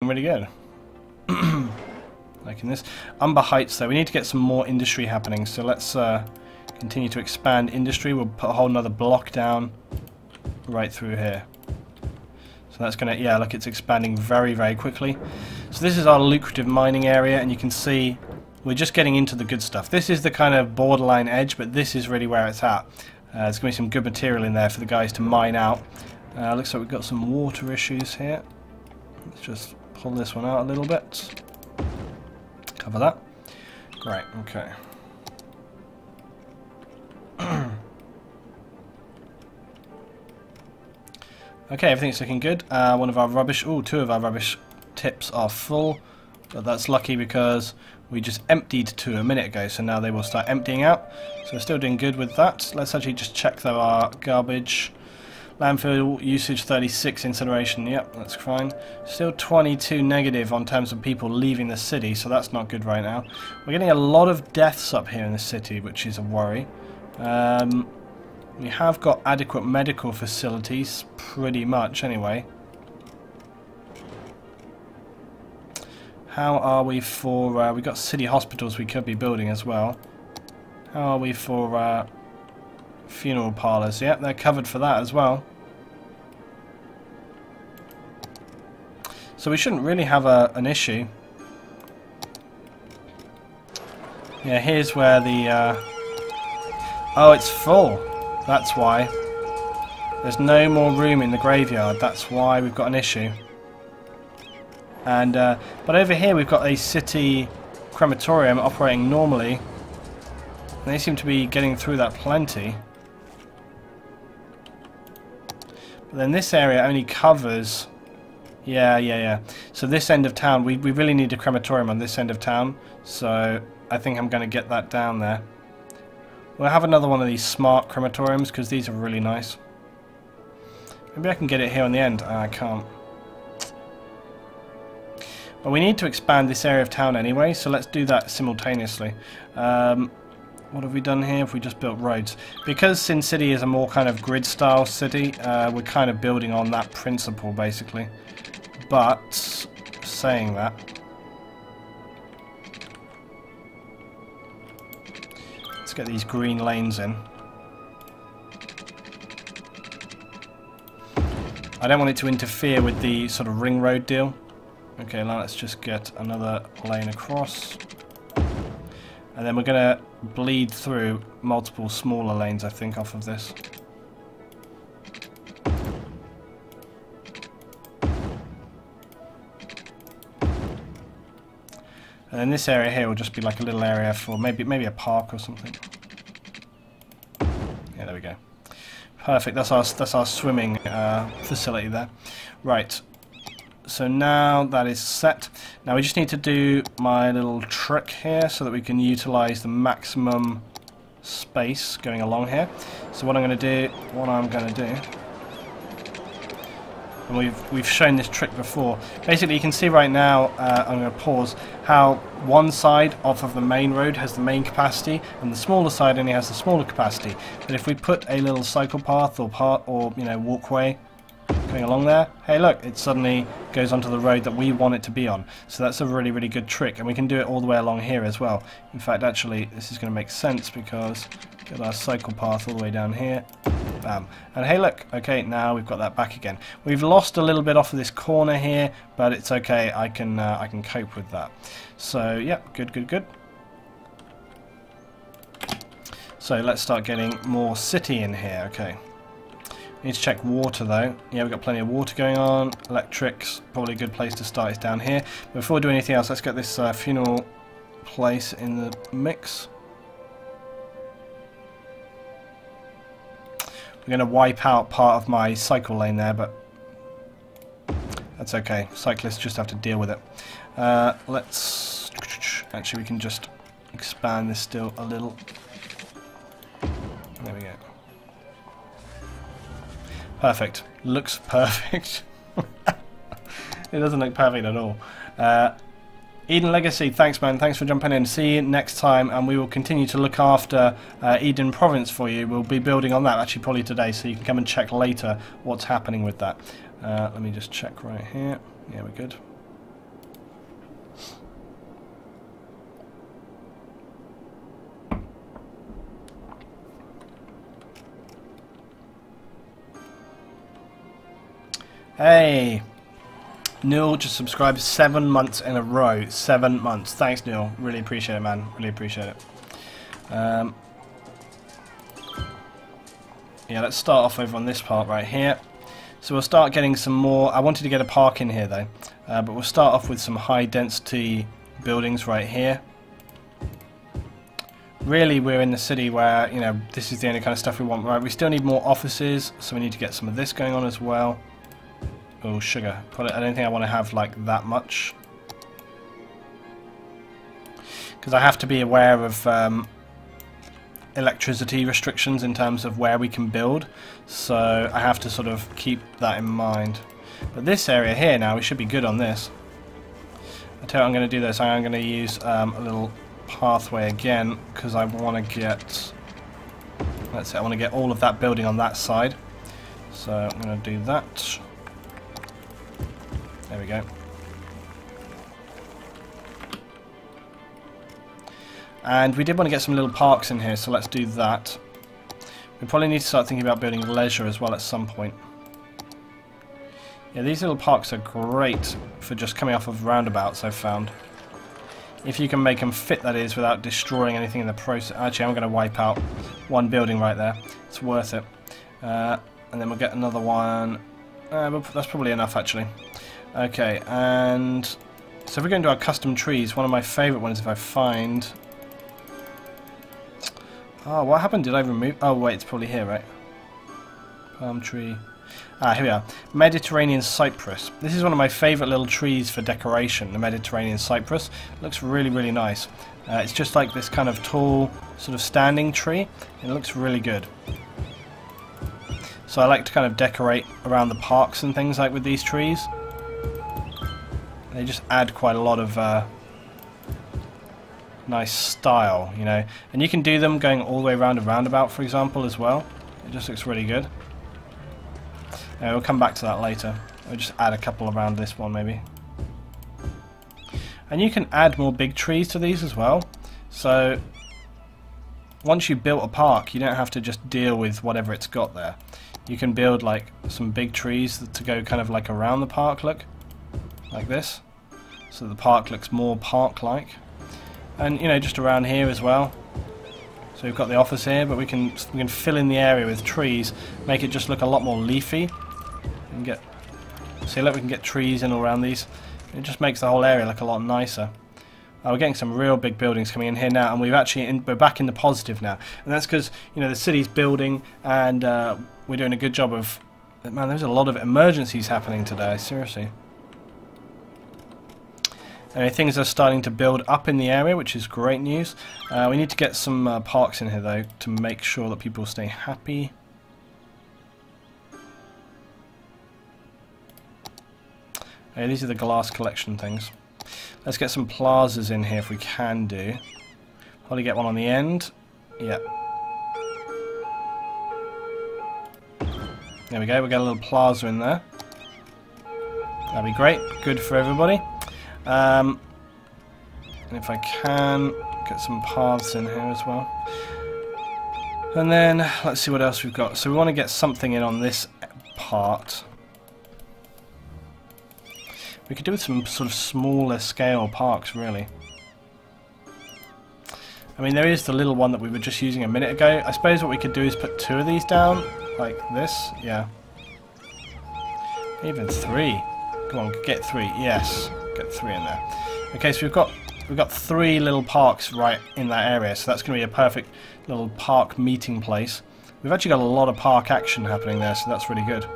looking really good. Like in this. Umber Heights though, we need to get some more industry happening, so let's continue to expand industry. We'll put a whole nother block down right through here. So that's going to, yeah, look, it's expanding very, very quickly. So this is our lucrative mining area, and you can see we're just getting into the good stuff. This is the kind of borderline edge, but this is really where it's at. There's going to be some good material in there for the guys to mine out. Looks like we've got some water issues here. Let's just pull this one out a little bit. Cover that. Great, okay. Okay, everything's looking good. One of our rubbish, two of our rubbish tips are full, but that's lucky because we just emptied 2 a minute ago, so now they will start emptying out. So we're still doing good with that. Let's actually just check though our garbage. Landfill usage 36, incineration, yep, that's fine. Still 22 negative on terms of people leaving the city, so that's not good right now. We're getting a lot of deaths up here in the city, which is a worry. We have got adequate medical facilities, pretty much anyway. How are we for, we've got city hospitals we could be building as well. How are we for funeral parlours? Yep, they're covered for that as well. So we shouldn't really have an issue. Yeah, here's where the... oh, it's full. That's why. There's no more room in the graveyard. That's why we've got an issue. And but over here we've got a city crematorium operating normally. And they seem to be getting through that plenty. But then this area only covers... Yeah. So this end of town, we really need a crematorium on this end of town. So I think I'm going to get that down there. We'll have another one of these smart crematoriums because these are really nice. Maybe I can get it here on the end. I can't. Well, we need to expand this area of town anyway, so let's do that simultaneously. What have we done here if we just built roads? Because Sin City is a more kind of grid style city, we're kind of building on that principle basically. But, saying that, let's get these green lanes in. I don't want it to interfere with the sort of ring road deal. Okay, now let's just get another lane across. And then we're going to bleed through multiple smaller lanes, I think, off of this. And then this area here will just be like a little area for maybe a park or something. Yeah, there we go. Perfect. That's our swimming facility there. Right. So now that is set. Now we just need to do my little trick here so that we can utilize the maximum space going along here. So what I'm going to do, and we've shown this trick before. Basically, you can see right now, I'm going to pause, how one side off of the main road has the main capacity, and the smaller side only has the smaller capacity. But if we put a little cycle path or walkway going along there, hey look, it suddenly goes onto the road that we want it to be on. So that's a really, really good trick, and we can do it all the way along here as well. In fact, actually, this is going to make sense because get our cycle path all the way down here. Bam. And hey look, okay, now we've got that back again. We've lost a little bit off of this corner here, but it's okay, I can cope with that. So yeah, good. So let's start getting more city in here, okay. Need to check water though. Yeah, we've got plenty of water going on. Electrics, probably a good place to start is down here. Before we do anything else, let's get this funeral place in the mix. We're going to wipe out part of my cycle lane there, but that's okay. Cyclists just have to deal with it. Let's... Actually, we can just expand this still a little. There we go. Perfect. Looks perfect. It doesn't look perfect at all. Eden Legacy, thanks man, thanks for jumping in. See you next time, and we will continue to look after Eden Province for you. We'll be building on that actually probably today, so you can come and check later what's happening with that. Let me just check right here. Yeah, we're good. Hey, Neil just subscribed 7 months in a row. 7 months. Thanks, Neil. Really appreciate it, man. Really appreciate it. Yeah, let's start off over on this part right here. So we'll start getting some more. I wanted to get a park in here though, but we'll start off with some high density buildings right here. Really, we're in the city where, you know, this is the only kind of stuff we want, right? We still need more offices, so we need to get some of this going on as well. Oh, sugar. I don't think I want to have like that much, because I have to be aware of electricity restrictions in terms of where we can build, so I have to sort of keep that in mind. But this area here now, we should be good on this. I tell you what I'm going to do this. I'm going to use a little pathway again, because I want to get, let's say I want to get all of that building on that side, so I'm going to do that. There we go. And we did want to get some little parks in here, so let's do that. We probably need to start thinking about building leisure as well at some point. Yeah, these little parks are great for just coming off of roundabouts, I've found. If you can make them fit, that is, without destroying anything in the process. Actually, I'm going to wipe out one building right there. It's worth it. And then we'll get another one. That's probably enough, actually. Okay, and so if we're going to our custom trees, one of my favourite ones, if I find... Oh, what happened? Did I remove... Oh, wait, it's probably here, right? Palm tree. Ah, here we are. Mediterranean cypress. This is one of my favourite little trees for decoration, the Mediterranean cypress. It looks really, really nice. It's just like this kind of tall, sort of standing tree. It looks really good. So I like to kind of decorate around the parks and things like with these trees. They just add quite a lot of nice style, you know. And you can do them going all the way around a roundabout, for example, as well. It just looks really good. We'll come back to that later. We'll just add a couple around this one, maybe. And you can add more big trees to these as well. So once you've built a park, you don't have to just deal with whatever it's got there. You can build like some big trees to go kind of like around the park, look, like this. So the park looks more park-like. And, you know, just around here as well. So we've got the office here, but we can fill in the area with trees, make it just look a lot more leafy. And get, see, look, we can get trees in all around these. It just makes the whole area look a lot nicer. We're getting some real big buildings coming in here now, and we're back in the positive now. And that's because, you know, the city's building, and we're doing a good job of... Man, there's a lot of emergencies happening today, seriously. Anyway, things are starting to build up in the area, which is great news. We need to get some parks in here, though, to make sure that people stay happy. Okay, these are the glass collection things. Let's get some plazas in here if we can do. Probably get one on the end. Yeah. There we go, we'll get a little plaza in there. That'd be great, good for everybody. And if I can, get some paths in here as well. And then, let's see what else we've got. So we want to get something in on this part. We could do with some sort of smaller scale parks, really. I mean, there is the little one that we were just using a minute ago. I suppose what we could do is put 2 of these down, like this. Yeah. Even 3. Come on, get 3. Yes. Get 3 in there. Okay, so we've got 3 little parks right in that area, so that's going to be a perfect little park meeting place. We've actually got a lot of park action happening there, so that's really good.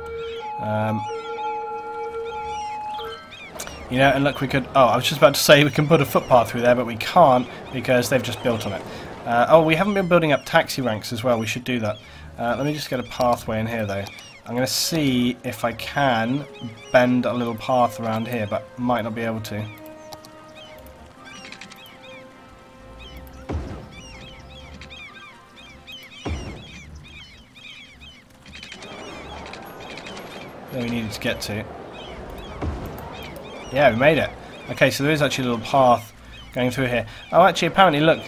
You know, and look, we could... Oh, I was just about to say we can put a footpath through there, but we can't because they've just built on it. Oh, we haven't been building up taxi ranks as well. We should do that. Let me just get a pathway in here, though. I'm going to see if I can bend a little path around here, but might not be able to. Where we needed to get to. Yeah, we made it. Okay, so there is actually a little path going through here. Oh, actually, apparently, look,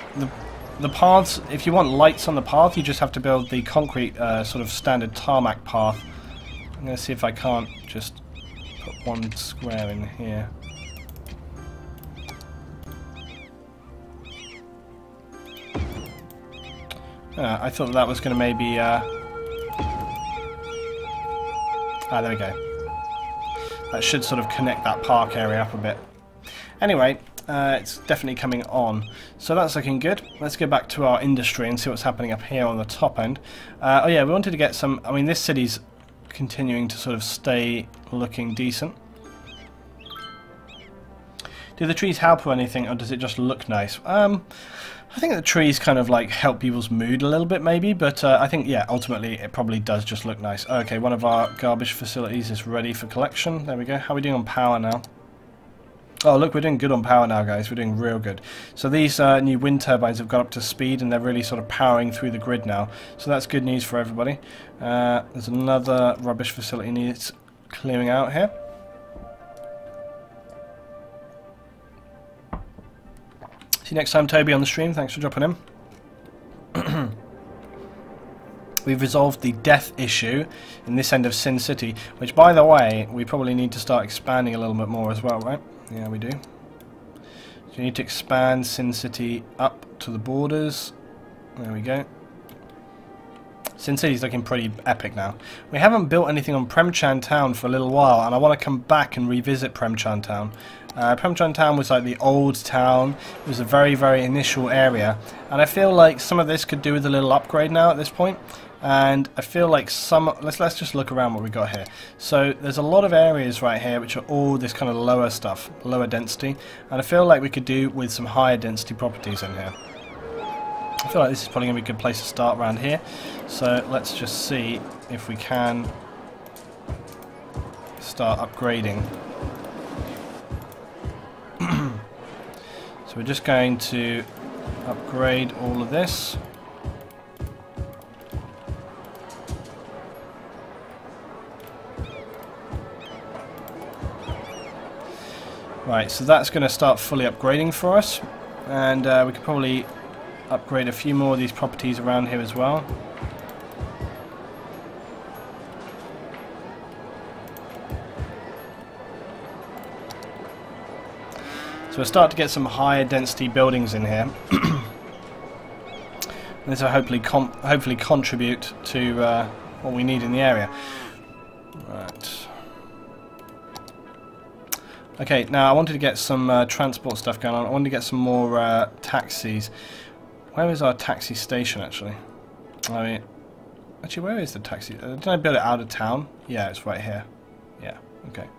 the paths, if you want lights on the path, you just have to build the concrete sort of standard tarmac path. I'm going to see if I can't just put one square in here. I thought that was going to maybe... there we go. That should sort of connect that park area up a bit. Anyway, it's definitely coming on. So that's looking good. Let's go back to our industry and see what's happening up here on the top end. Oh yeah, we wanted to get some... I mean, this city's continuing to sort of stay looking decent. Do the trees help or anything, or does it just look nice? I think the trees kind of like help people's mood a little bit maybe, but I think, yeah, ultimately it probably does just look nice. Okay, one of our garbage facilities is ready for collection. There we go. How are we doing on power now? Oh, look, we're doing good on power now, guys. We're doing real good. So these new wind turbines have got up to speed, and they're really sort of powering through the grid now. So that's good news for everybody. There's another rubbish facility needs clearing out here. See you next time, Toby, on the stream. Thanks for dropping in. We've resolved the death issue in this end of Sin City, which, by the way, we probably need to start expanding a little bit more as well, right? Yeah, we do. So you need to expand Sin City up to the borders. There we go. Sin City's looking pretty epic now. We haven't built anything on Premchan Town for a little while, and I want to come back and revisit Premchan Town. Premchan Town was like the old town. It was a very, very initial area, and I feel like some of this could do with a little upgrade now at this point. And I feel like some... Let's just look around what we got here. So there's a lot of areas right here which are all this kind of lower stuff, lower density, and I feel like we could do with some higher density properties in here. I feel like this is probably going to be a good place to start around here. So let's just see if we can start upgrading. So we're just going to upgrade all of this. Right, so that's going to start fully upgrading for us, and we could probably upgrade a few more of these properties around here as well. So we'll start to get some higher density buildings in here. This will hopefully contribute to what we need in the area. Right. Okay, now I wanted to get some transport stuff going on. I wanted to get some more taxis. Where is our taxi station, actually? I mean, actually, where is the taxi? Did I build it out of town? Yeah, it's right here. Yeah, okay.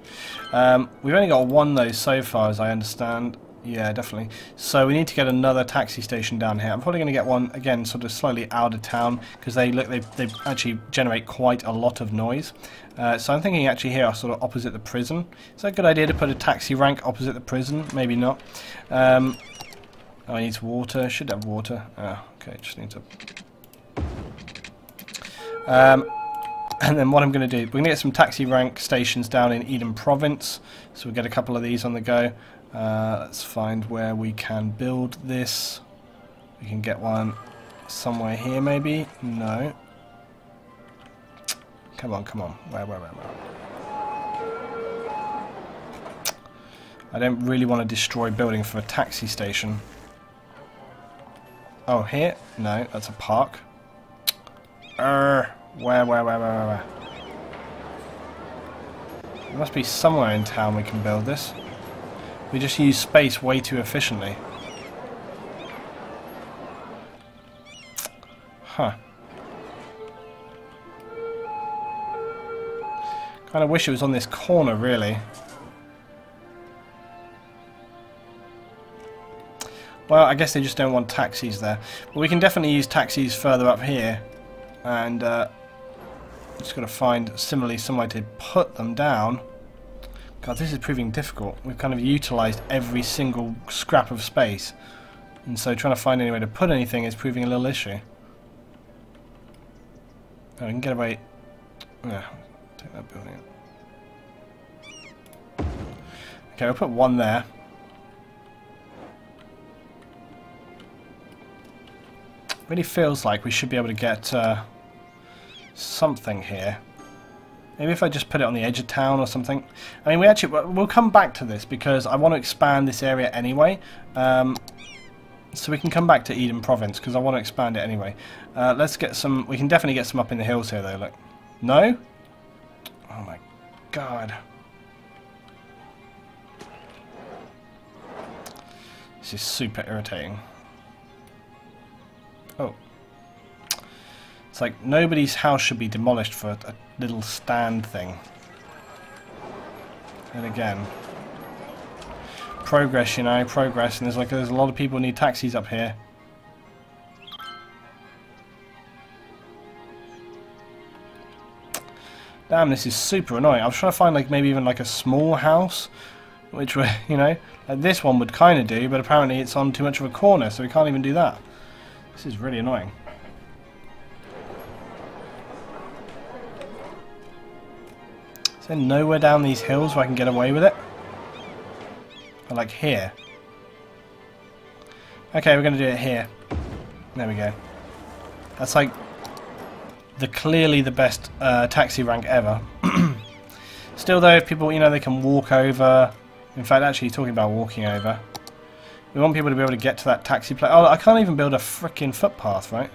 We've only got one though so far, as I understand. Yeah, definitely. So we need to get another taxi station down here. I'm probably going to get one again, sort of slightly out of town, because they actually generate quite a lot of noise. So I'm thinking actually here, sort of opposite the prison. Is that a good idea to put a taxi rank opposite the prison? Maybe not. Oh, I need water. Should have water. Oh, okay, just need to. And then what I'm going to do, we're going to get some taxi rank stations down in Eden Province. So we'll get a couple of these on the go. Let's find where we can build this. We can get one somewhere here, maybe. No. Come on, come on. Where? I don't really want to destroy building for a taxi station. Oh, here? No, that's a park. Where? There must be somewhere in town we can build this. We just use space way too efficiently. Huh. Kind of wish it was on this corner, really. Well, I guess they just don't want taxis there. But we can definitely use taxis further up here. And just got to find, similarly, somewhere to put them down. God, this is proving difficult. We've kind of utilised every single scrap of space. And so trying to find anywhere to put anything is proving a little issue. Oh, we can get away... Yeah, take that building up. Okay, we'll put one there. Really feels like we should be able to get something here. Maybe if I just put it on the edge of town or something. I mean, we'll come back to this because I want to expand this area anyway. So we can come back to Eden Province because I want to expand it anyway. Let's get some. We can definitely get some up in the hills here, though. Look, no. Oh my God. This is super irritating. Oh. It's like nobody's house should be demolished for a little stand thing. And again, progress, you know, progress, and there's a lot of people who need taxis up here. Damn, this is super annoying. I was trying to find like maybe even like a small house, which would, you know, like this one would kind of do, but apparently it's on too much of a corner, so we can't even do that. This is really annoying. Is there nowhere down these hills where I can get away with it? Or like here? Okay, we're going to do it here. There we go. That's like clearly the best taxi rank ever. Still though, if people, you know, they can walk over. In fact, actually talking about walking over, we want people to be able to get to that taxi place. Oh, I can't even build a frickin' footpath, right?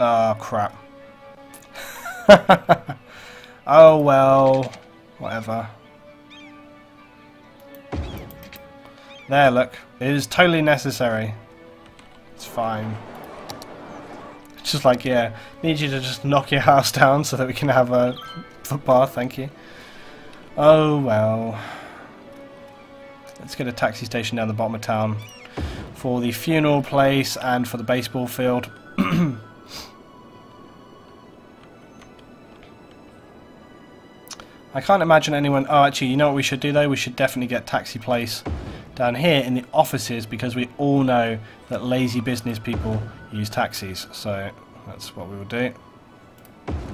Oh, crap. Oh, well. Whatever. There, look. It is totally necessary. It's fine. It's just like, yeah, need you to just knock your house down so that we can have a footpath, thank you. Oh, well. Let's get a taxi station down the bottom of town for the funeral place and for the baseball field. I can't imagine anyone... Oh, actually, you know what we should do, though? We should definitely get taxi place down here in the offices because we all know that lazy business people use taxis. So that's what we will do.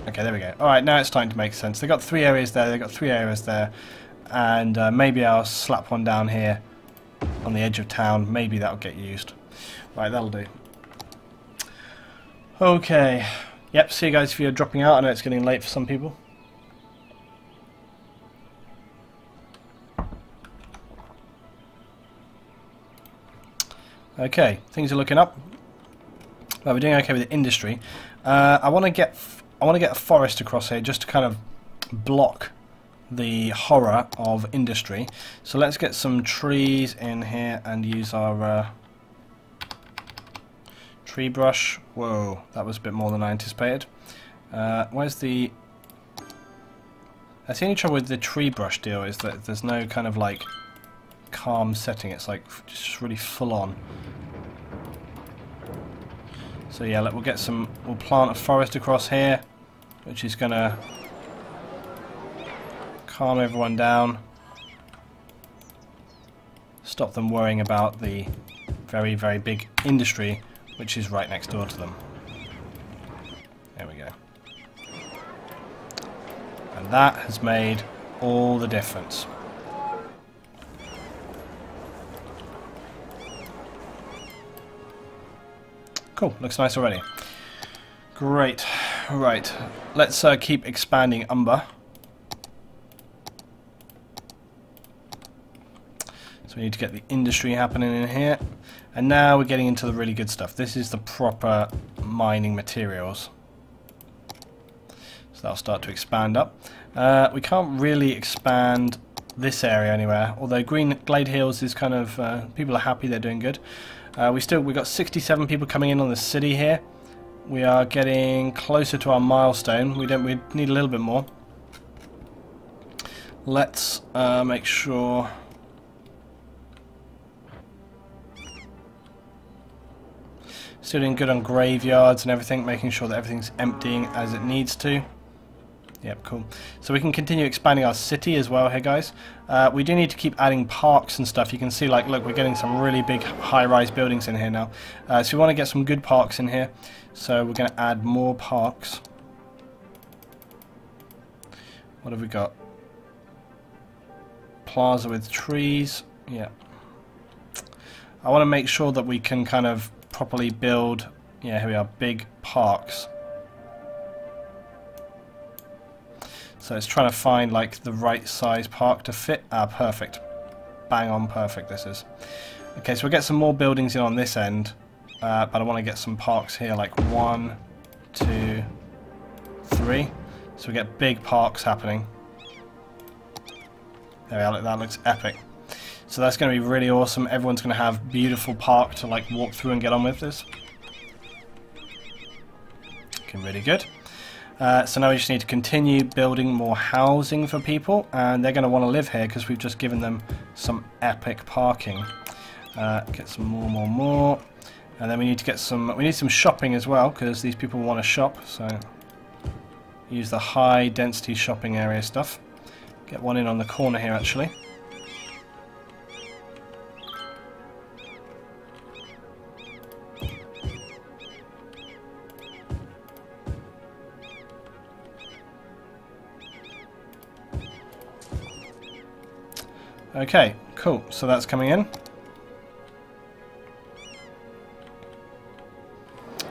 Okay, there we go. Alright, now it's starting to make sense. They've got 3 areas there, they've got 3 areas there. And maybe I'll slap one down here on the edge of town. Maybe that'll get used. Right, that'll do. Okay. Yep, see you guys if you're dropping out. I know it's getting late for some people. Okay, things are looking up. Well, we're doing okay with the industry. I want to get a forest across here just to kind of block the horror of industry. So let's get some trees in here and use our tree brush. Whoa, that was a bit more than I anticipated. Where's the... That's the only trouble with the tree brush deal is that there's no kind of like calm setting. It's like just really full on. So yeah, we'll get some. We'll plant a forest across here, which is gonna calm everyone down, stop them worrying about the very, very big industry, which is right next door to them. There we go. And that has made all the difference. Cool, looks nice already. Great. Right, let's keep expanding Umber. So we need to get the industry happening in here. And now we're getting into the really good stuff. This is the proper mining materials. So that'll start to expand up. We can't really expand this area anywhere, although Green Glade Hills is kind of, people are happy, they're doing good. We've got 67 people coming in on the city here. We are getting closer to our milestone. We need a little bit more. Let's make sure. Still doing good on graveyards and everything, making sure that everything's emptying as it needs to. Yep, cool. So we can continue expanding our city as well here, guys. We do need to keep adding parks and stuff. You can see, like, look, we're getting some really big high-rise buildings in here now. So we want to get some good parks in here. So we're going to add more parks. What have we got? Plaza with trees. Yeah. I want to make sure that we can kind of properly build Yeah, here we are, big parks. So it's trying to find like the right size park to fit. Ah, perfect. Bang on perfect this is. Okay, so we'll get some more buildings in on this end, but I want to get some parks here, like 1, 2, 3. So we get big parks happening. There we are, that looks epic. So that's going to be really awesome. Everyone's going to have beautiful park to like walk through and get on with this. Looking really good. So now we just need to continue building more housing for people, and they're going to want to live here because we've just given them some epic parking. Get some more, and then we need to get some. We need some shopping as well because these people want to shop. So use the high density shopping area stuff. Get one in on the corner here actually. Okay, cool. So that's coming in.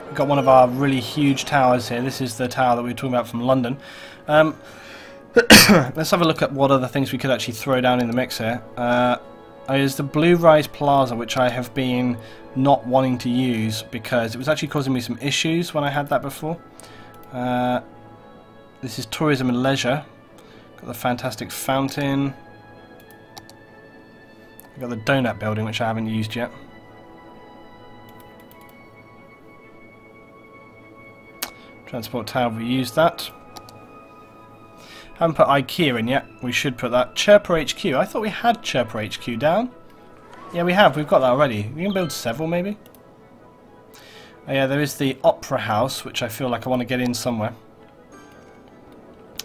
We've got one of our really huge towers here. This is the tower that we were talking about from London. Let's have a look at what other things we could actually throw down in the mix here. There's the Blue Rise Plaza, which I have been not wanting to use because it was actually causing me some issues when I had that before. This is tourism and leisure. Got the fantastic fountain. We've got the donut building, which I haven't used yet. Transport tower, we used that. Haven't put IKEA in yet. We should put that. Chirper HQ. I thought we had Chirper HQ down. Yeah, we have. We've got that already. We can build several, maybe. Oh, yeah, there is the Opera House, which I feel like I want to get in somewhere.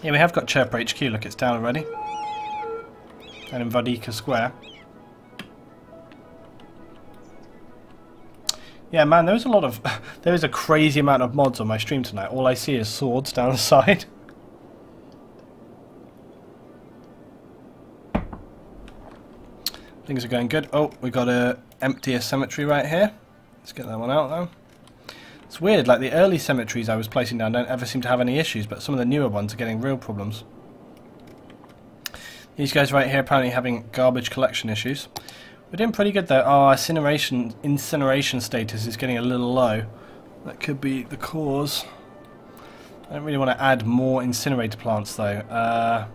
Yeah, we have got Chirper HQ. Look, it's down already. And in Vodika Square. Yeah, man, there is a crazy amount of mods on my stream tonight. All I see is swords down the side. Things are going good. Oh, we got to empty a cemetery right here. Let's get that one out though. It's weird, like the early cemeteries I was placing down don't ever seem to have any issues, but some of the newer ones are getting real problems. These guys right here apparently having garbage collection issues. We're doing pretty good though. Oh, our incineration status is getting a little low. That could be the cause. I don't really want to add more incinerator plants though.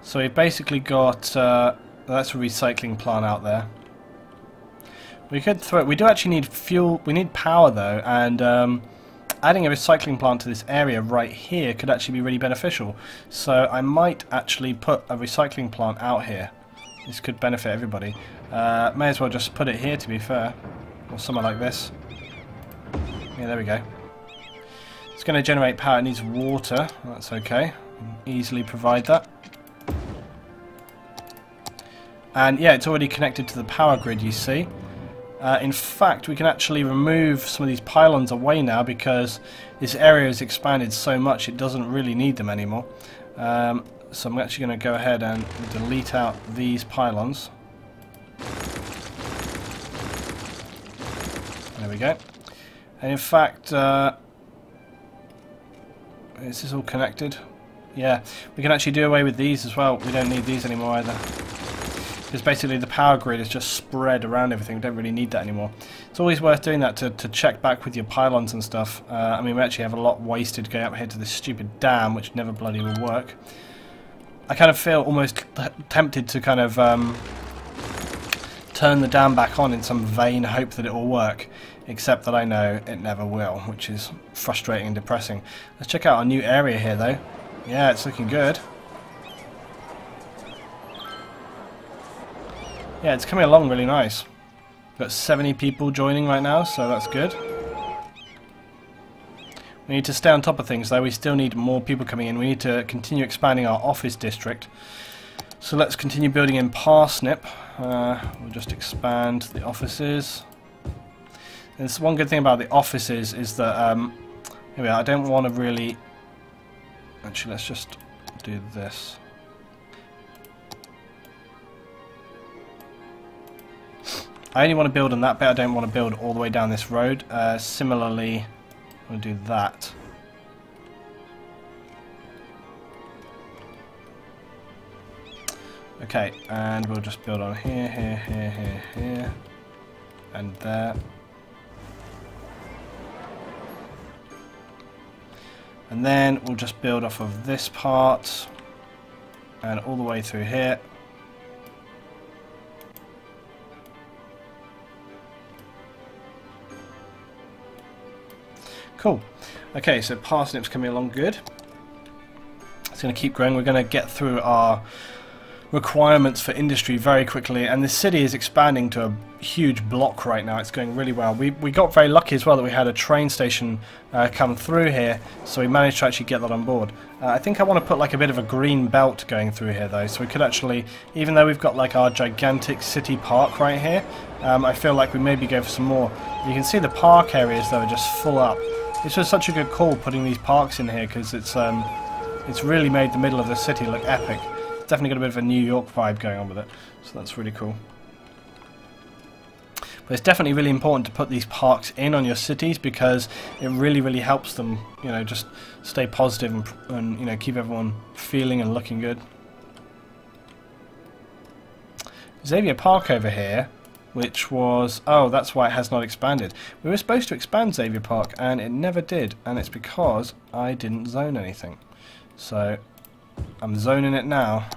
So we've basically got that's a recycling plant out there. We could throw it. We do actually need fuel. We need power though, and adding a recycling plant to this area right here could actually be really beneficial. So I might actually put a recycling plant out here. This could benefit everybody. May as well just put it here, to be fair, or somewhere like this. Yeah, there we go. It's going to generate power. It needs water. That's okay. Easily provide that. And yeah, it's already connected to the power grid, you see. In fact, we can actually remove some of these pylons away now because this area has expanded so much it doesn't really need them anymore. So I'm actually going to go ahead and delete out these pylons. There we go. And in fact, is this all connected? Yeah, we can actually do away with these as well. We don't need these anymore either. Because basically the power grid is just spread around everything. We don't really need that anymore. It's always worth doing that to check back with your pylons and stuff. I mean, we actually have a lot wasted going up here to this stupid dam, which never bloody will work. I kind of feel almost tempted to kind of turn the dam back on in some vain hope that it will work. Except that I know it never will, which is frustrating and depressing. Let's check out our new area here, though. Yeah, it's looking good. Yeah, it's coming along really nice. We've got 70 people joining right now, so that's good. We need to stay on top of things though. We still need more people coming in. We need to continue expanding our office district. So let's continue building in Parsnip. We'll just expand the offices. And this one good thing about the offices is that here we are. I don't want to really. Actually, let's just do this. I only want to build on that bit. I don't want to build all the way down this road. Similarly, I'm going to do that. Okay, and we'll just build on here, here, here, here, here, and there. And then we'll just build off of this part and all the way through here. Cool. Okay, so parsnips coming along good. It's going to keep growing. We're going to get through our requirements for industry very quickly, and this city is expanding to a huge block right now. It's going really well. We got very lucky as well that we had a train station come through here, so we managed to actually get that on board. I think I want to put like a bit of a green belt going through here though, so we could actually, even though we've got like our gigantic city park right here, I feel like we maybe go for some more. You can see the park areas though are just full up. This was such a good call putting these parks in here, because it's really made the middle of the city look epic. Definitely got a bit of a New York vibe going on with it, so that's really cool. But it's definitely really important to put these parks in on your cities, because it really helps them, you know, just stay positive and you know, keep everyone feeling and looking good. Xavier Park over here, which was, oh, that's why it has not expanded. We were supposed to expand Xavier Park and it never did, and it's because I didn't zone anything. So I'm zoning it now.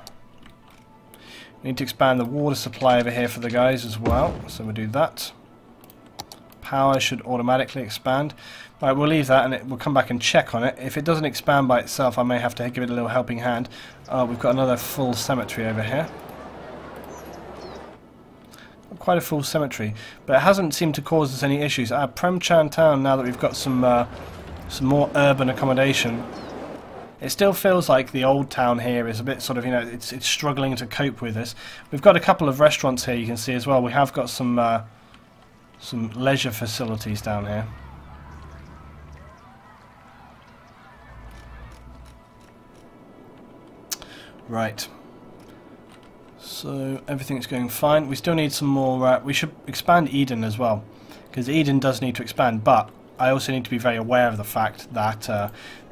We need to expand the water supply over here for the guys as well, so we'll do that. Power should automatically expand. Right, we'll leave that and we'll come back and check on it. If it doesn't expand by itself, I may have to give it a little helping hand. We've got another full cemetery over here. Quite a full cemetery, but it hasn't seemed to cause us any issues. Premchan town, now that we've got some more urban accommodation, it still feels like the old town here is a bit sort of, you know, it's struggling to cope with this. We've got a couple of restaurants here, you can see as well. We have got some leisure facilities down here. Right. So everything's going fine. We still need some more. We should expand Eden as well, because Eden does need to expand, but I also need to be very aware of the fact that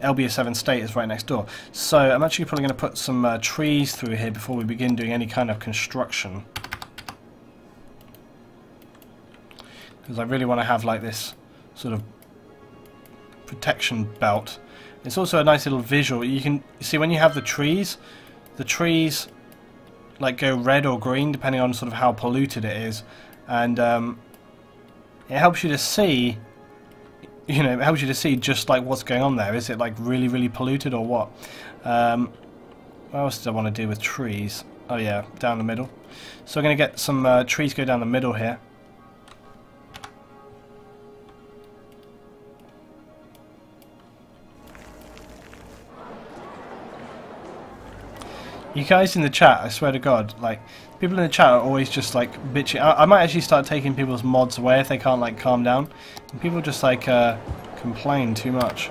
LBA7 State is right next door. So I'm actually probably going to put some trees through here before we begin doing any kind of construction, because I really want to have like this sort of protection belt. It's also a nice little visual. You can see when you have the trees like go red or green depending on sort of how polluted it is, and it helps you to see, you know, it helps you to see just like what's going on there. Is it like really polluted or what? What else did I want to do with trees? Oh yeah, down the middle. So we're going to get some trees go down the middle here. You guys in the chat, I swear to God, like, people in the chat are always just like bitching. I might actually start taking people's mods away if they can't like calm down. And people just like complain too much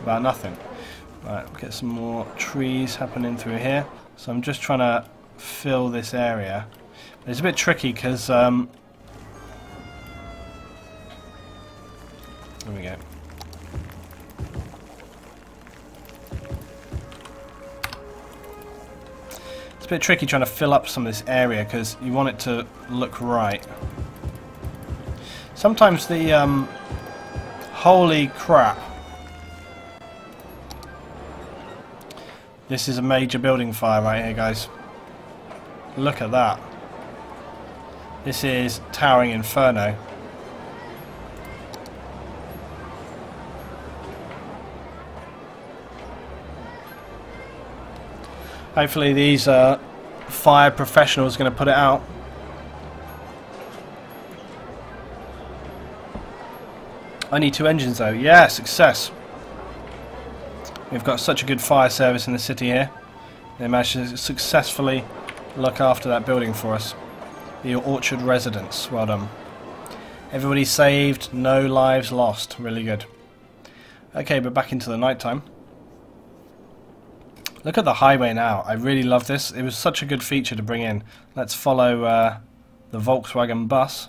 about nothing. Right, we'll get some more trees happening through here. So I'm just trying to fill this area. But it's a bit tricky because there we go. It's a bit tricky trying to fill up some of this area because you want it to look right. Sometimes the holy crap. This is a major building fire right here, guys. Look at that. This is Towering Inferno. Hopefully these fire professionals are going to put it out. I need 2 engines though. Yeah, success. We've got such a good fire service in the city here. They managed to successfully look after that building for us. The Orchard residents. Well done. Everybody saved, no lives lost. Really good. Okay, but back into the night time. Look at the highway now. I really love this. It was such a good feature to bring in. Let's follow the Volkswagen bus.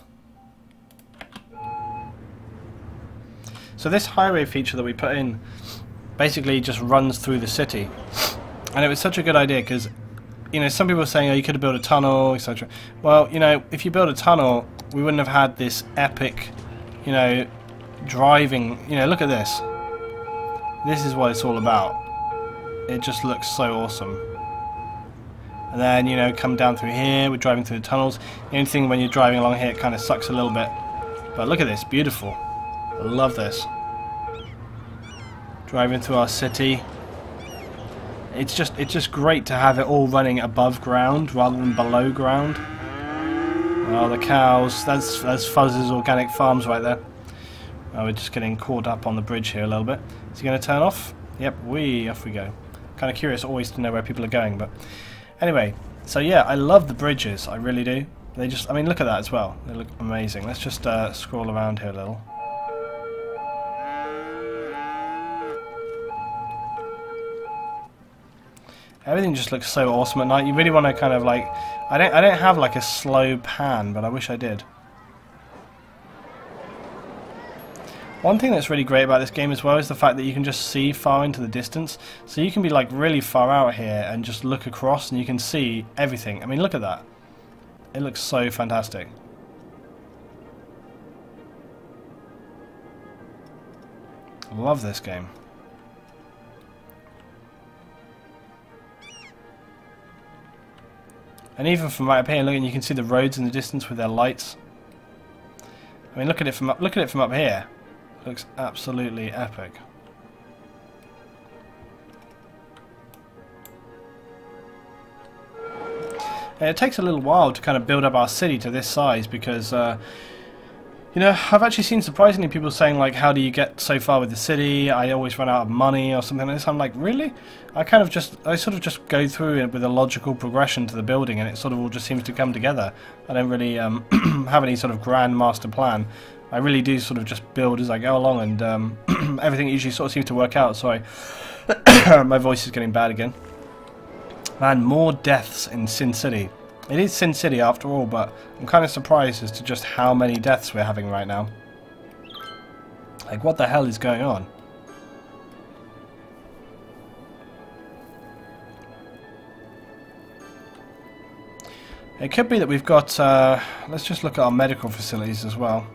So this highway feature that we put in basically just runs through the city. And it was such a good idea because, you know, some people are saying, oh, you could have built a tunnel, etc. Well, you know, if you build a tunnel, we wouldn't have had this epic, you know, driving. You know, look at this. This is what it's all about. It just looks so awesome. And then, you know, come down through here, we're driving through the tunnels. The only thing when you're driving along here, it kind of sucks a little bit. But look at this, beautiful. I love this. Driving through our city. It's just great to have it all running above ground rather than below ground. Oh, the cows. That's Fuzz's Organic Farms right there. Oh, we're just getting caught up on the bridge here a little bit. Is he going to turn off? Yep, off we go. Kind of curious always to know where people are going, but anyway. So yeah, I love the bridges. I really do. They just, I mean, look at that as well. They look amazing. Let's just scroll around here a little. Everything just looks so awesome at night. You really want to kind of like, I don't have like a slow pan, but I wish I did. One thing that's really great about this game as well is the fact that you can just see far into the distance. So you can be like really far out here and just look across and you can see everything. I mean, look at that. It looks so fantastic. I love this game. And even from right up here, look, and you can see the roads in the distance with their lights. I mean, look at it from up here. It looks absolutely epic. And it takes a little while to kind of build up our city to this size because, you know, I've actually seen surprisingly people saying like, how do you get so far with the city? I always run out of money or something like this. I'm like, really? I sort of just go through it with a logical progression to the building and it sort of all just seems to come together. I don't really have any sort of grand master plan. I really do sort of just build as I go along and everything usually sort of seems to work out. Sorry, my voice is getting bad again. Man, more deaths in Sin City. It is Sin City after all, but I'm kind of surprised as to just how many deaths we're having right now. Like, what the hell is going on? It could be that we've got... let's just look at our medical facilities as well.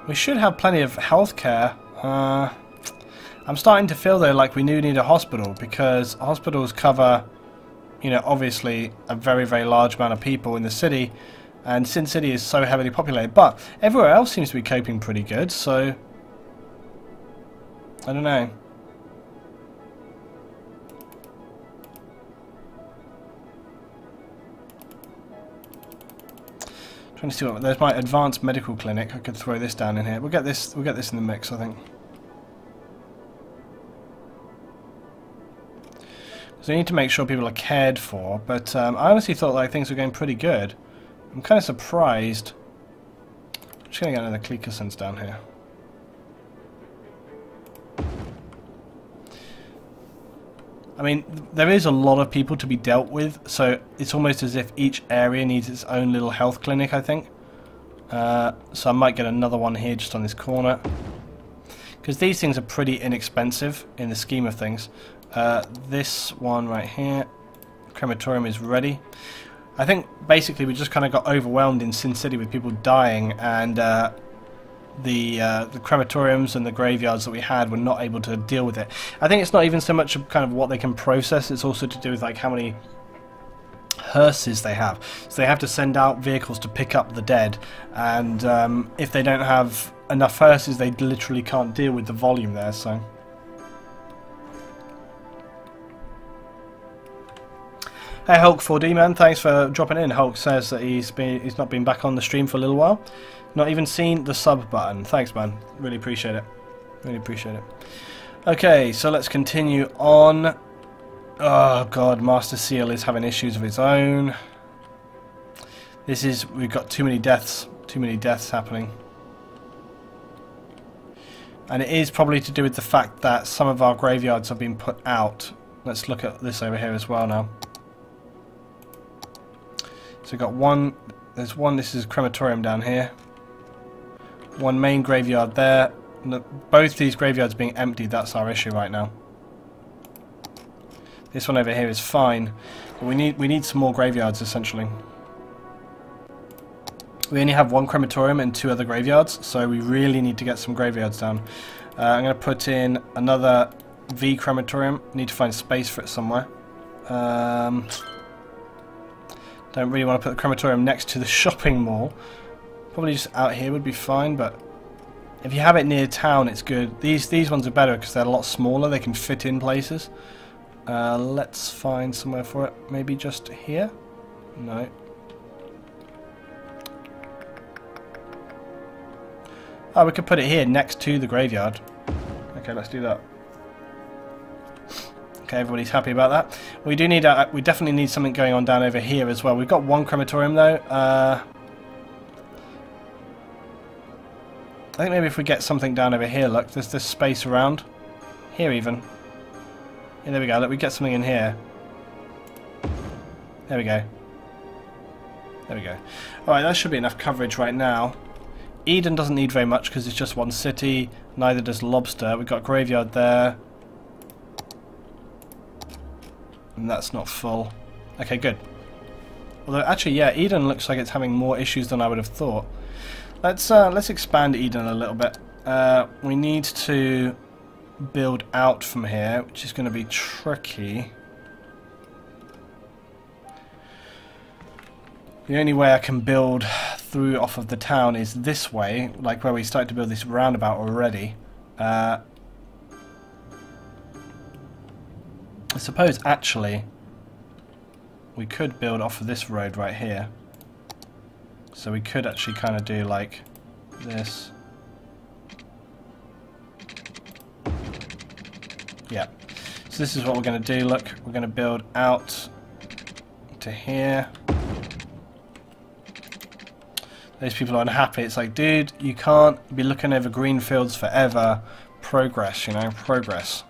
We should have plenty of healthcare. I'm starting to feel though like we do need a hospital because hospitals cover, you know, obviously a very, very large amount of people in the city, and Sin City is so heavily populated. But everywhere else seems to be coping pretty good, so I don't know. Trying to see what there's my advanced medical clinic. I could throw this down in here. We'll get this in the mix, I think. So we need to make sure people are cared for, but I honestly thought like things were going pretty good. I'm kind of surprised. I'm just going to get another clicker sense down here. I mean, there is a lot of people to be dealt with, so it's almost as if each area needs its own little health clinic, I think. So I might get another one here just on this corner. Because these things are pretty inexpensive in the scheme of things. This one right here, crematorium, is ready. I think basically we just kind of got overwhelmed in Sin City with people dying, and the crematoriums and the graveyards that we had were not able to deal with it. I think it's not even so much of kind of what they can process, it's also to do with like how many hearses they have. So they have to send out vehicles to pick up the dead, and if they don't have enough hearses, they literally can't deal with the volume there. So hey Hulk 4D man, thanks for dropping in. Hulk says that he's not been back on the stream for a little while. Not even seen the sub button. Thanks man, really appreciate it. Really appreciate it. Okay, so let's continue on. Oh god, Master Seal is having issues of its own. We've got too many deaths happening. And it is probably to do with the fact that some of our graveyards have been put out. Let's look at this over here as well now. So we've got one, there's one, this is a crematorium down here. One main graveyard there. Both these graveyards being emptied, that's our issue right now. This one over here is fine, but we need some more graveyards essentially. We only have one crematorium and 2 other graveyards, so we really need to get some graveyards down. I'm going to put in another V crematorium. Need to find space for it somewhere. Don't really want to put the crematorium next to the shopping mall. Probably just out here would be fine, but if you have it near town, it's good. These ones are better because they're a lot smaller. They can fit in places. Let's find somewhere for it. Maybe just here? No. Oh, we could put it here next to the graveyard. Okay, let's do that. Okay, everybody's happy about that. We do need we definitely need something going on down over here as well. We've got one crematorium though. I think maybe if we get something down over here, look, there's this space around. Here even. Yeah, there we go, look, we get something in here. There we go. There we go. Alright, that should be enough coverage right now. Eden doesn't need very much because it's just one city. Neither does Lobster. We've got a graveyard there. And that's not full. Okay, good. Although, actually, yeah, Eden looks like it's having more issues than I would have thought. Let's expand Eden a little bit. We need to build out from here, which is going to be tricky. The only way I can build through off of the town is this way, like where we started to build this roundabout already. I suppose actually we could build off of this road right here. So we could actually kind of do like this. Yeah. So this is what we're going to do. Look, we're going to build out to here. Those people are unhappy. It's like, dude, you can't be looking over green fields forever. Progress, you know, progress.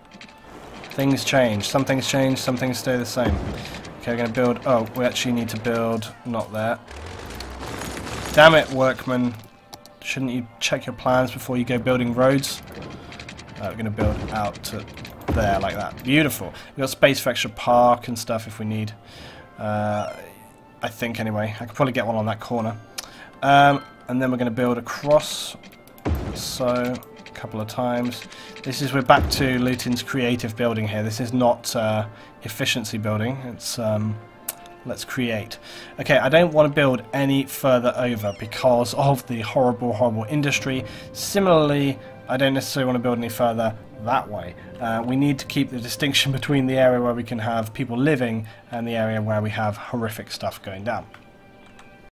Things change. Some things change, some things stay the same. Okay, we're going to build... Oh, we actually need to build... Not there. Damn it, workman. Shouldn't you check your plans before you go building roads? We're going to build out to there, like that. Beautiful. We've got space for extra park and stuff if we need. I think, anyway. I could probably get one on that corner. And then we're going to build across. So, a couple of times. This is... We're back to Luton's creative building here. This is not efficiency building. It's... Let's create. Okay, I don't want to build any further over because of the horrible, horrible industry. Similarly, I don't necessarily want to build any further that way. We need to keep the distinction between the area where we can have people living and the area where we have horrific stuff going down.